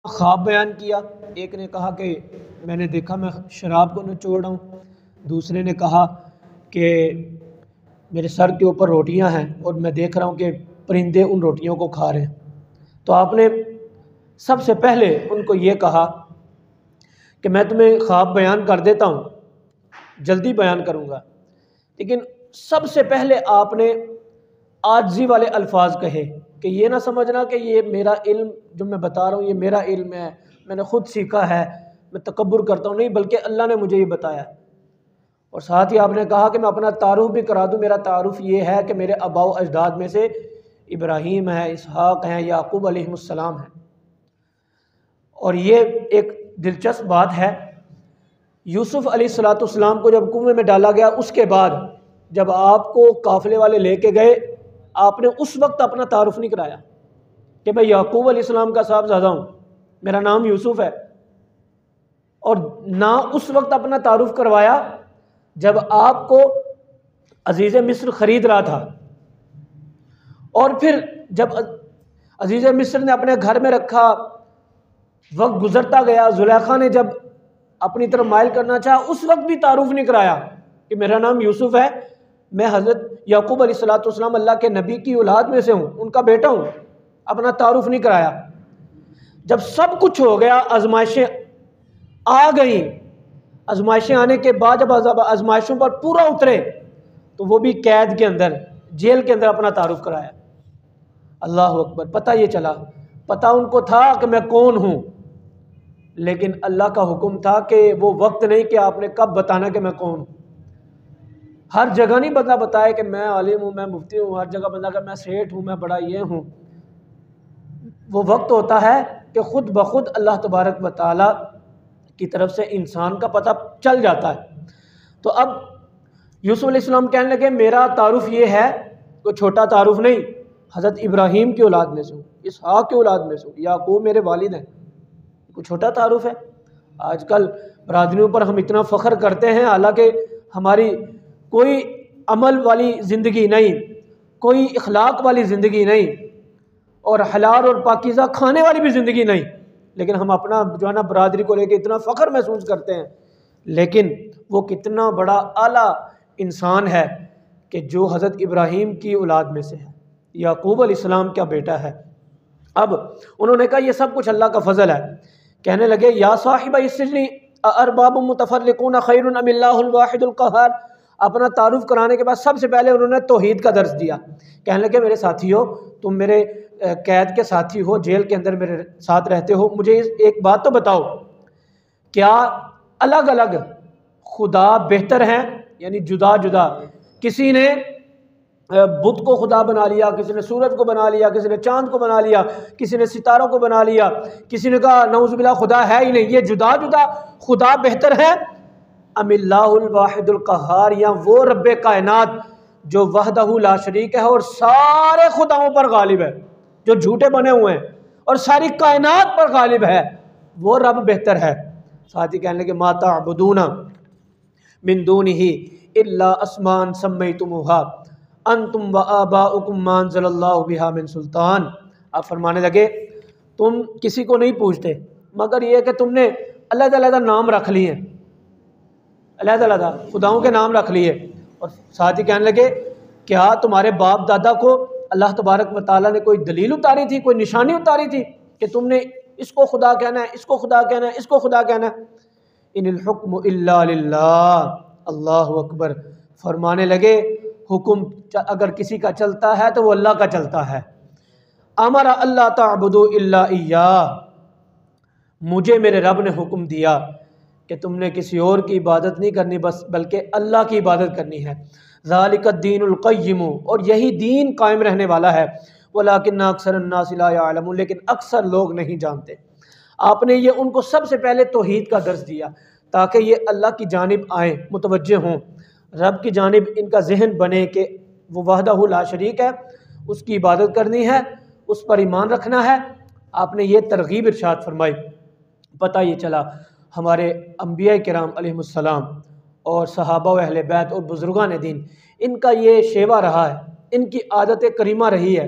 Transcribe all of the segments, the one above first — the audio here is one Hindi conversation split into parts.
ख्वाब बयान किया। एक ने कहा कि मैंने देखा मैं शराब को निचोड़ रहा हूँ, दूसरे ने कहा कि मेरे सर के ऊपर रोटियां हैं और मैं देख रहा हूँ कि परिंदे उन रोटियों को खा रहे हैं। तो आपने सबसे पहले उनको ये कहा कि मैं तुम्हें ख्वाब बयान कर देता हूँ, जल्दी बयान करूँगा, लेकिन सबसे पहले आपने आजिज़ी वाले अल्फाज कहे कि ये ना समझना कि ये मेरा इल्म जो मैं बता रहा हूँ ये मेरा इल्म है, मैंने खुद सीखा है, मैं तकब्बुर करता हूँ, नहीं, बल्कि अल्लाह ने मुझे ये बताया। और साथ ही आपने कहा कि मैं अपना तारुफ भी करा दूँ। मेरा तारुफ ये है कि मेरे आबाओ अजदाद में से इब्राहीम है, इसहाक हैं, याकूब अलैहिस्सलाम है। और ये एक दिलचस्प बात है, यूसुफ अलैहिस्सलाम को जब कुएं में डाला गया उसके बाद जब आपको काफिले वाले लेके गए, आपने उस वक्त अपना तारुफ नहीं कराया कि मैं याकूब अलैहिस्सलाम का साहबजादा हूँ, मेरा नाम यूसुफ है, और ना उस वक्त अपना तारुफ करवाया जब आपको अजीज़ मिस्र ख़रीद रहा था। और फिर जब अजीज़ मिस्र ने अपने घर में रखा, वक्त गुजरता गया, जुलेखा ने जब अपनी तरफ माइल करना चाहा उस वक्त भी तारुफ नहीं कराया कि मेरा नाम यूसुफ है, मैं हज़रत याकूब अलैहिस्सलाम अल्लाह के नबी की औलाद में से हूँ, उनका बेटा हूँ, अपना तारुफ नहीं कराया। जब सब कुछ हो गया, आजमाइशें आ गई, आजमाइशें आने के बाद जब आजमाइशों पर पूरा उतरे तो वो भी कैद के अंदर, जेल के अंदर अपना तारुफ कराया। अल्लाह अकबर। पता ये चला, पता उनको था कि मैं कौन हूँ, लेकिन अल्लाह का हुक्म था कि वो वक्त नहीं कि आपने कब बताना कि मैं कौन हूँ। हर जगह नहीं बंदा बताए कि मैं आलिम हूँ, मैं मुफ्ती हूँ, हर जगह बंदा कि मैं सेठ हूँ, मैं बड़ा ये हूँ। वो वक्त होता है कि ख़ुद ब खुद अल्लाह तबारक व तआला की तरफ से इंसान का पता चल जाता है। तो अब यूसुफ अलैहिस्सलाम कहने लगे मेरा तारुफ ये है, कोई छोटा तारुफ नहीं, हज़रत इब्राहीम की औलाद में से हूँ, इसहाक की औलाद में से हूँ, याकूब मेरे वालिद हैं, कोई छोटा तारुफ है। आजकल बरादरियों पर हम इतना फ़ख्र करते हैं, हालांकि हमारी कोई अमल वाली ज़िंदगी नहीं, कोई इखलाक वाली ज़िंदगी नहीं, और हलाल और पाकीज़ा खाने वाली भी ज़िंदगी नहीं, लेकिन हम अपना जो है ना बरादरी को लेकर इतना फ़ख्र महसूस करते हैं। लेकिन वो कितना बड़ा आला इंसान है कि जो हज़रत इब्राहीम की औलाद में से है, याकूब अलैहिस्सलाम का बेटा है। अब उन्होंने कहा ये सब कुछ अल्लाह का फ़ज़ल है। कहने लगे या साहिबा इस्सिज्नि अअरबाबुम मुतफ़र्रिक़ून ख़ैरुन अमिल्लाहुल वाहिदुल क़हार। अपना तारुफ कराने के बाद सबसे पहले उन्होंने तौहीद का दर्स दिया। कहने लगे मेरे साथियों, तुम मेरे कैद के साथी हो, जेल के अंदर मेरे साथ रहते हो, मुझे एक बात तो बताओ, क्या अलग अलग खुदा बेहतर हैं, यानी जुदा जुदा? किसी ने बुत को खुदा बना लिया, किसी ने सूरज को बना लिया, किसी ने चांद को बना लिया, किसी ने सितारों को बना लिया, किसी ने कहा नऊज़ुबिल्लाह खुदा है ही नहीं। ये जुदा जुदा खुदा बेहतर है अमिल्लाहुल वाहिदुल क़हार, या वो रब्बे कायनात जो वहदहु ला शरीक है और सारे खुदाओं पर गालिब है, जो झूठे बने हुए हैं और सारी कायनात पर गालिब है, वो रब बेहतर है। साथ ही कहने लगे मा तअबुदूना मिन दूनिही इल्ला अस्मान सम्मैतुमुहा अंतुम व आबाउकुम मा अंज़लल्लाहु बिहा मिन सुल्तान। आप फरमाने लगे तुम किसी को नहीं पूछते मगर ये कि तुमने अलग-अलग नाम रख लिए, अलग-अलग खुदाओं के नाम रख लिए। और साथ ही कहने लगे क्या तुम्हारे बाप दादा को अल्लाह तबारक व तआला ने कोई दलील उतारी थी, कोई निशानी उतारी थी कि तुमने इसको खुदा कहना है, इसको खुदा कहना है, इसको खुदा कहना है? इनिल हुक्मु इल्ला लिल्लाह। अल्लाह अकबर। फरमाने लगे हुक्म अगर किसी का चलता है तो वो अल्लाह का चलता है। अमरा अल्लाह ताबुदू इल्ला इय्याह, मुझे मेरे रब ने हुक्म दिया कि तुमने किसी और की इबादत नहीं करनी बस बल्कि अल्लाह की इबादत करनी है। ज़ालिका दीनुल क़य्यिम, और यही दीन कायम रहने वाला है। वलाकिन्ना अक्सरन्नास ला यअलमून, लेकिन अक्सर लोग नहीं जानते। आपने ये उनको सबसे पहले तौहीद का दर्स दिया ताकि ये अल्लाह की जानिब आए, मुतवज्जे हों, रब की जानिब इनका जहन बने कि वो वहदहु ला शरीक है, उसकी इबादत करनी है, उस पर ईमान रखना है। आपने ये तरगीब इरशाद फरमाई। पता ये चला हमारे अम्बिया किराम अलैहिमुस्सलाम और सहाबा व अहले बैत और बुज़ुर्गान दीन, इनका ये शेवा रहा है, इनकी आदत करीमा रही है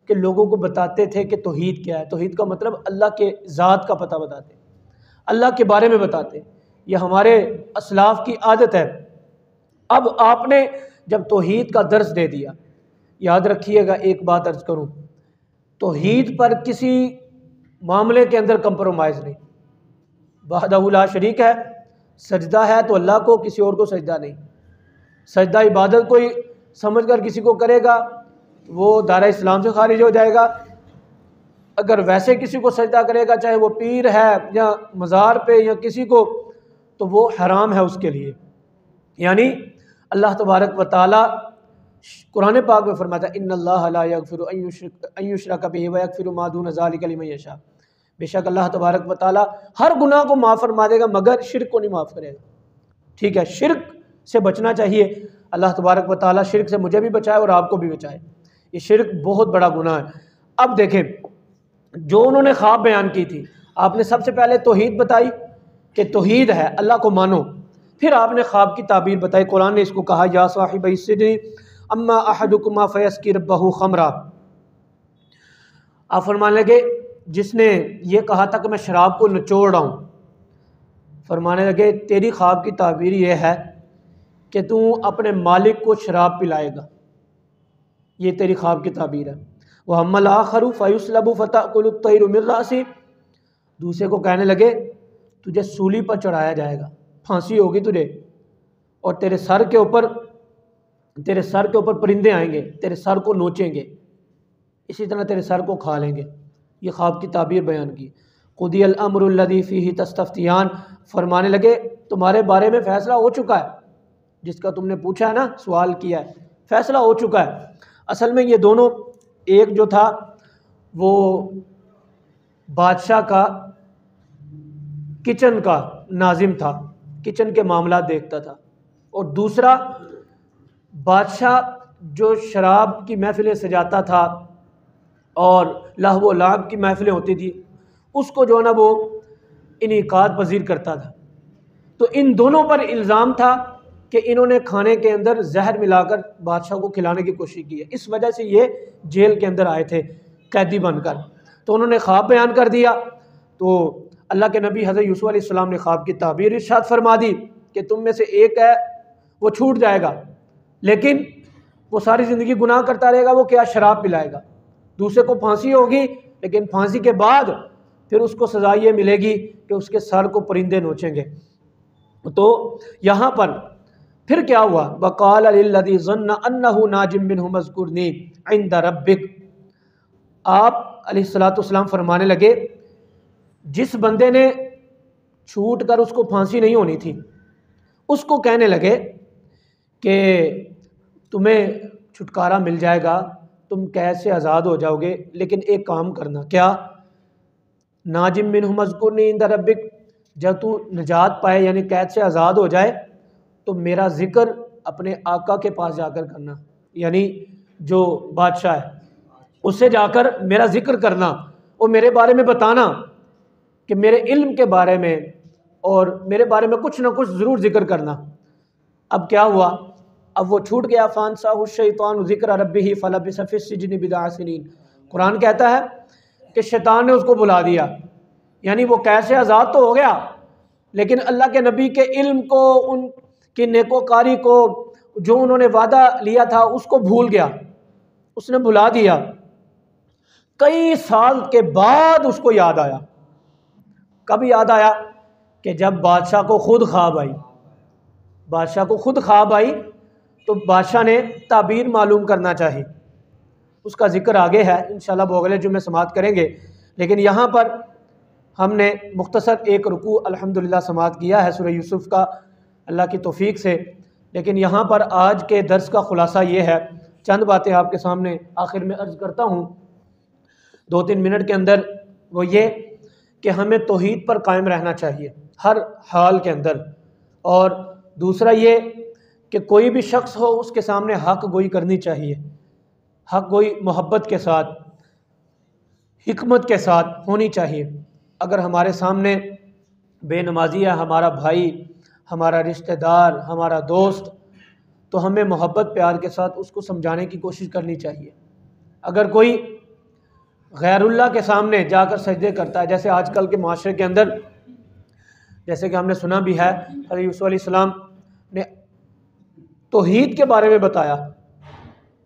कि लोगों को बताते थे कि तौहीद क्या है। तौहीद का मतलब अल्लाह के ज़ात का पता बताते, अल्लाह के बारे में बताते। यह हमारे असलाफ की आदत है। अब आपने जब तौहीद का दर्स दे दिया, याद रखिएगा एक बात अर्ज करूं, तौहीद पर किसी मामले के अंदर कंप्रोमाइज़ नहीं। वहदहू ला शरीक है, सजदा है तो अल्लाह को, किसी और को सजदा नहीं। सजदा इबादत कोई समझकर किसी को करेगा वो दायरा इस्लाम से खारिज हो जाएगा। अगर वैसे किसी को सजदा करेगा, चाहे वो पीर है या मज़ार पे या किसी को, तो वो हराम है उसके लिए। यानी अल्लाह तबारक व तआला कुरान पाक में फरमाता है, इन्नल्लाह ला यगफिरु अन युशरका बिही व यगफिरु मा दून ज़ालिका लिमन यशा। बेशक अल्लाह तबारक व तआला हर गुनाह को माफ़ फरमा देगा मगर शिर्क को नहीं माफ़ करेगा। ठीक है, शिर्क से बचना चाहिए। अल्लाह तबारक व तआला शिर्क से मुझे भी बचाए और आपको भी बचाए। ये शिर्क बहुत बड़ा गुनाह है। अब देखें, जो उन्होंने ख्वाब बयान की थी, आपने सबसे पहले तौहीद बताई कि तौहीद है, अल्लाह को मानो। फिर आपने ख्वाब की ताबीर बताई। कुरान ने इसको कहा, या साहिबै सिजनी अम्मा अहदुकुमा फयस्की रब्बहु खमरा। आप फरमाने लगे, जिसने ये कहा था कि मैं शराब को निचोड़ रहा हूँ, फरमाने लगे तेरी ख्वाब की ताबीर ये है कि तू अपने मालिक को शराब पिलाएगा। ये तेरी ख्वाब की ताबीर है। वह अम्मल आखरु फ़युस्लबु फ़तअकुलु तैरु मिन रासी। दूसरे को कहने लगे तुझे सूली पर चढ़ाया जाएगा, फांसी होगी तुझे, और तेरे सर के ऊपर परिंदे आएंगे, तेरे सर को नोचेंगे, इसी तरह तेरे सर को खा लेंगे। ये ख्वाब की ताबीर बयान की। क़ुदियल अम्रु लज़ी फ़ीही तस्तफ्तियान। फरमाने लगे तुम्हारे बारे में फ़ैसला हो चुका है, जिसका तुमने पूछा है ना, सवाल किया है, फ़ैसला हो चुका है। असल में ये दोनों, एक जो था वो बादशाह का किचन का नाजिम था, किचन के मामला देखता था, और दूसरा बादशाह जो शराब की महफिलें सजाता था और लहव लाब की महफिलें होती थी, उसको जो है ना वो इनेकाद पजीर करता था। तो इन दोनों पर इल्ज़ाम था कि इन्होंने खाने के अंदर जहर मिलाकर बादशाह को खिलाने की कोशिश की है। इस वजह से ये जेल के अंदर आए थे कैदी बनकर। तो उन्होंने ख्वाब बयान कर दिया। तो अल्लाह के नबी हज़रत यूसुफ अलैहिस्सलाम ने ख्वाब की ताबीर इरशाद फरमा दी कि तुम में से एक है वो छूट जाएगा, लेकिन वो सारी ज़िंदगी गुनाह करता रहेगा। वो क्या, शराब पिलाएगा। दूसरे को फांसी होगी, लेकिन फांसी के बाद फिर उसको सज़ा ये मिलेगी कि उसके सर को परिंदे नोचेंगे। तो यहाँ पर फिर क्या हुआ, वक़ाल लिल्लज़ी ज़न्न अन्नहु नाजिम मिन्हु मज़कुरनी इंद रब्बिक। आप अलैहिस्सलातु वस्सलाम फरमाने लगे, जिस बंदे ने छूट कर, उसको फांसी नहीं होनी थी, उसको कहने लगे कि तुम्हें छुटकारा मिल जाएगा, तुम कैद से आज़ाद हो जाओगे, लेकिन एक काम करना। क्या? नाजिम मिन्हु मज़कुरनी इंद रब्बिक, जब तू निजात पाए यानी कैद से आज़ाद हो जाए तो मेरा ज़िक्र अपने आका के पास जाकर करना, यानी जो बादशाह है उससे जाकर मेरा ज़िक्र करना और मेरे बारे में बताना कि मेरे इल्म के बारे में और मेरे बारे में कुछ ना कुछ ज़रूर ज़िक्र करना। अब क्या हुआ, अब वो छूट गया। फ़ानसाहु शैतानु ज़िक्र रब्बिही फ़लबिसा फ़िस्सिज्नि बिदअ सिनीन। कुरान कहता है कि शैतान ने उसको बुला दिया, यानी वो कैसे आज़ाद तो हो गया, लेकिन अल्लाह के नबी के इल्म को, उनकी नेकोकारी को, जो उन्होंने वादा लिया था उसको भूल गया, उसने भुला दिया। कई साल के बाद उसको याद आया। कब याद आया? कि जब बादशाह को खुद ख्वाब आई। बादशाह को खुद ख्वाब आई तो बादशाह ने ताबीर मालूम करना चाहिए। उसका जिक्र आगे है, इंशाल्लाह वो अगले जुम्मे समात करेंगे। लेकिन यहाँ पर हमने मुख्तसर एक रुकू अल्हम्दुलिल्लाह समात किया है सूरह यूसुफ का, अल्लाह की तौफीक से। लेकिन यहाँ पर आज के दर्स का खुलासा ये है, चंद बातें आपके सामने आखिर में अर्ज़ करता हूँ 2-3 मिनट के अंदर। वो ये कि हमें तौहीद पर कायम रहना चाहिए हर हाल के अंदर, और दूसरा ये कि कोई भी शख्स हो उसके सामने हक गोई करनी चाहिए। हक गोई मोहब्बत के साथ, हिकमत के साथ होनी चाहिए। अगर हमारे सामने बेनमाजी है हमारा भाई, हमारा रिश्तेदार, हमारा दोस्त, तो हमें मोहब्बत प्यार के साथ उसको समझाने की कोशिश करनी चाहिए। अगर कोई गैरुल्लाह के सामने जाकर सजदे करता है। जैसे आजकल के माशरे के अंदर, जैसे कि हमने सुना भी है, हज़रत यूसुफ अलैहिस्सलाम ने तौहीद के बारे में बताया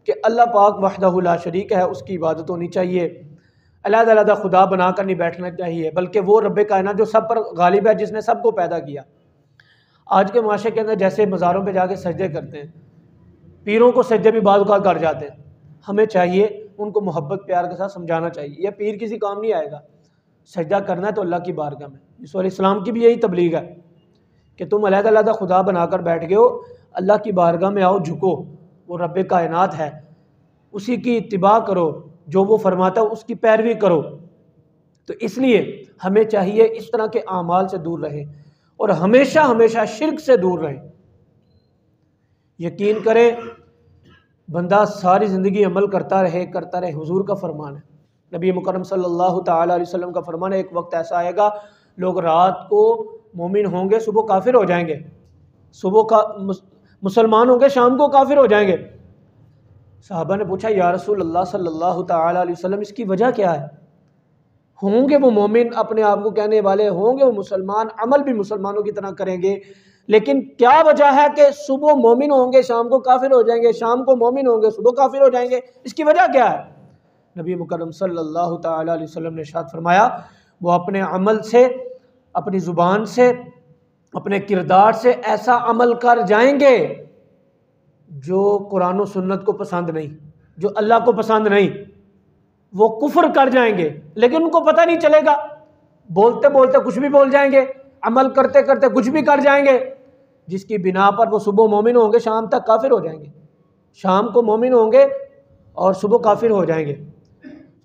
कि अल्लाह पाक वहदहु ला शरीक है, उसकी इबादत होनी चाहिए, अलग-अलग खुदा बनाकर नहीं बैठना चाहिए, बल्कि वो रब्बे कायनात जो सब पर गालिब है, जिसने सबको पैदा किया। आज के माशरे के अंदर जैसे मज़ारों पे जाके सजदे करते हैं, पीरों को सजदे भी बाज़ औक़ात कर जाते हैं। हमें चाहिए उनको मोहब्बत प्यार के साथ समझाना चाहिए, यह पीर किसी काम नहीं आएगा। सजदा करना है तो अल्लाह की बारगाह में। यूसुफ अलैहिस्सलाम की भी यही तबलीग है कि तुम अलग-अलग खुदा बनाकर बैठ गए हो, अल्लाह की बारगाह में आओ, झुको, वो रब्बे कायनात है, उसी की इत्तिबा करो, जो वो फरमाता है उसकी पैरवी करो। तो इसलिए हमें चाहिए इस तरह के आमाल से दूर रहें और हमेशा हमेशा शिर्क से दूर रहें। यकीन करें, बंदा सारी ज़िंदगी अमल करता रहे। हुजूर का फरमान है, नबी मुकर्रम सल्लल्लाहु ताला अलैहि वसल्लम का फरमान है, एक वक्त ऐसा आएगा लोग रात को मोमिन होंगे, सुबह काफिर हो जाएंगे, सुबह का मुसलमान होंगे, शाम को काफिर हो जाएंगे। साहबा ने पूछा, या रसूल अल्लाह सल्लल्लाहु ताला अलैहि वसल्लम, इसकी वजह क्या है? होंगे वो मोमिन, अपने आप को कहने वाले होंगे वो मुसलमान, अमल भी मुसलमानों की तरह करेंगे, लेकिन क्या वजह है कि सुबह मोमिन होंगे, शाम को काफिर हो जाएंगे, शाम को मोमिन होंगे, सुबह काफिर हो जाएंगे? इसकी वजह क्या है? नबी मुकर्रम सल्लल्लाहु ताला अलैहि वसल्लम ने इरशाद फरमाया, वो अपने अमल से, अपनी ज़ुबान से, अपने किरदार से ऐसा अमल कर जाएंगे जो कुरान और सुन्नत को पसंद नहीं, जो अल्लाह को पसंद नहीं। वो कुफ्र कर जाएंगे, लेकिन उनको पता नहीं चलेगा। बोलते बोलते कुछ भी बोल जाएंगे, अमल करते करते कुछ भी कर जाएंगे, जिसकी बिना पर वो सुबह मोमिन होंगे, शाम तक काफिर हो जाएंगे, शाम को मोमिन होंगे और सुबह काफिर हो जाएंगे।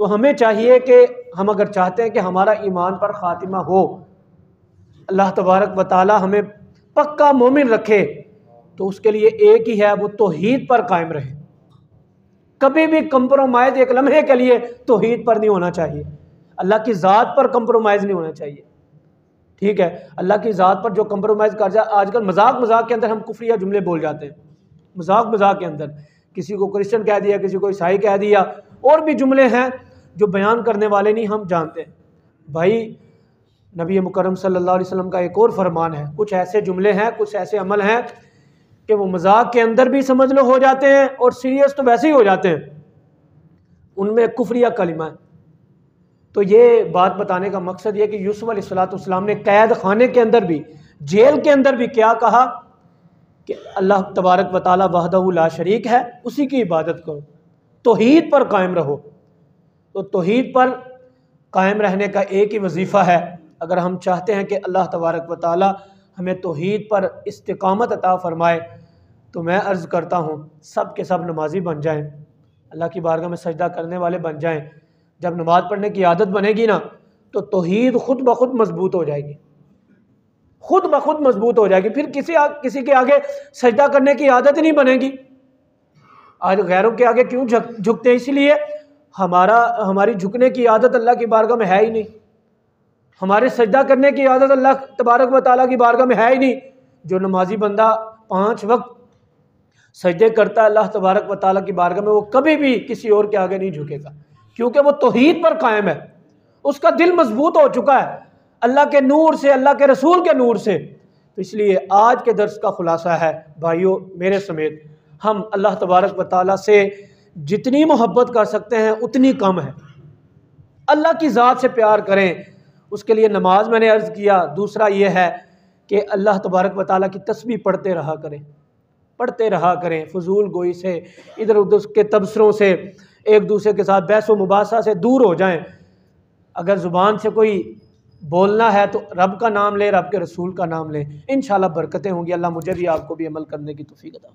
तो हमें चाहिए कि हम अगर चाहते हैं कि हमारा ईमान पर खातिमा हो, अल्लाह तबारक व तआला हमें पक्का मोमिन रखे, तो उसके लिए एक ही है, वो तौहीद पर कायम रहे। कभी भी कंप्रोमाइज़ एक लम्हे के लिए तौहीद पर नहीं होना चाहिए, अल्लाह की ज़ात पर कंप्रोमाइज़ नहीं होना चाहिए। ठीक है, अल्लाह की ज़ात पर जो कंप्रोमाइज़ कर जाए, आजकल मजाक मजाक के अंदर हम कुफ्रिया जुमले बोल जाते हैं, मजाक मजाक के अंदर किसी को क्रिश्चियन कह दिया, किसी को ईसाई कह दिया, और भी जुमले हैं जो बयान करने वाले नहीं हम जानते हैं। भाई नबी मुकर्रम सल्लल्लाहु अलैहि वसल्लम का एक और फरमान है, कुछ ऐसे जुमले हैं, कुछ ऐसे अमल हैं कि वो मजाक के अंदर भी समझ लो हो जाते हैं और सीरियस तो वैसे ही हो जाते हैं, उनमें कुफ्रिया कलिमा है। तो ये बात बताने का मकसद ये कि यूसुफ अलैहिस्सलाम ने कैद खाने के अंदर भी, जेल के अंदर भी क्या कहा कि अल्लाह तबारक व तआला वहदहु ला शरीक है, उसी की इबादत करो, तौहीद पर कायम रहो। तो तौहीद पर कायम रहने का एक ही वजीफ़ा है। अगर हम चाहते हैं कि अल्लाह तबारक व तआला हमें तौहीद पर इस्तिकामत अता फरमाए, तो मैं अर्ज़ करता हूँ सब के सब नमाजी बन जाएं, अल्लाह की बारगाह में सजदा करने वाले बन जाएं। जब नमाज़ पढ़ने की आदत बनेगी ना, तो तौहीद खुद ब खुद मजबूत हो जाएगी, खुद ब खुद मजबूत हो जाएगी। फिर किसी के आगे सजदा करने की आदत नहीं बनेगी। आज गैरों के आगे क्यों झुकते हैं? इसलिए हमारी झुकने की आदत अल्लाह की बारगाह में है ही नहीं, हमारे सजदा करने की आदत अल्लाह तबारक व तआला की बारगाह में है ही नहीं। जो नमाजी बंदा 5 वक्त सजदे करता है अल्लाह तबारक व तआला की बारगाह में, वो कभी भी किसी और के आगे नहीं झुकेगा, क्योंकि वो तौहीद पर कायम है, उसका दिल मजबूत हो चुका है अल्लाह के नूर से, अल्लाह के रसूल के नूर से। तो इसलिए आज के दर्स का खुलासा है भाइयों, मेरे समेत, हम अल्लाह तबारक व तआला से जितनी मोहब्बत कर सकते हैं उतनी कम है। अल्लाह की ज़ात से प्यार करें, उसके लिए नमाज मैंने अर्ज़ किया। दूसरा ये है कि अल्लाह तबारक व तआला की तस्बीह पढ़ते रहा करें, फजूल गोई से, इधर उधर के तबसरों से, एक दूसरे के साथ बहस व मुबासा से दूर हो जाएं। अगर ज़ुबान से कोई बोलना है तो रब का नाम लें, रब के रसूल का नाम लें, इंशाअल्लाह बरकतें होंगी। अल्लाह मुझे भी आपको भी अमल करने की तौफीक अता।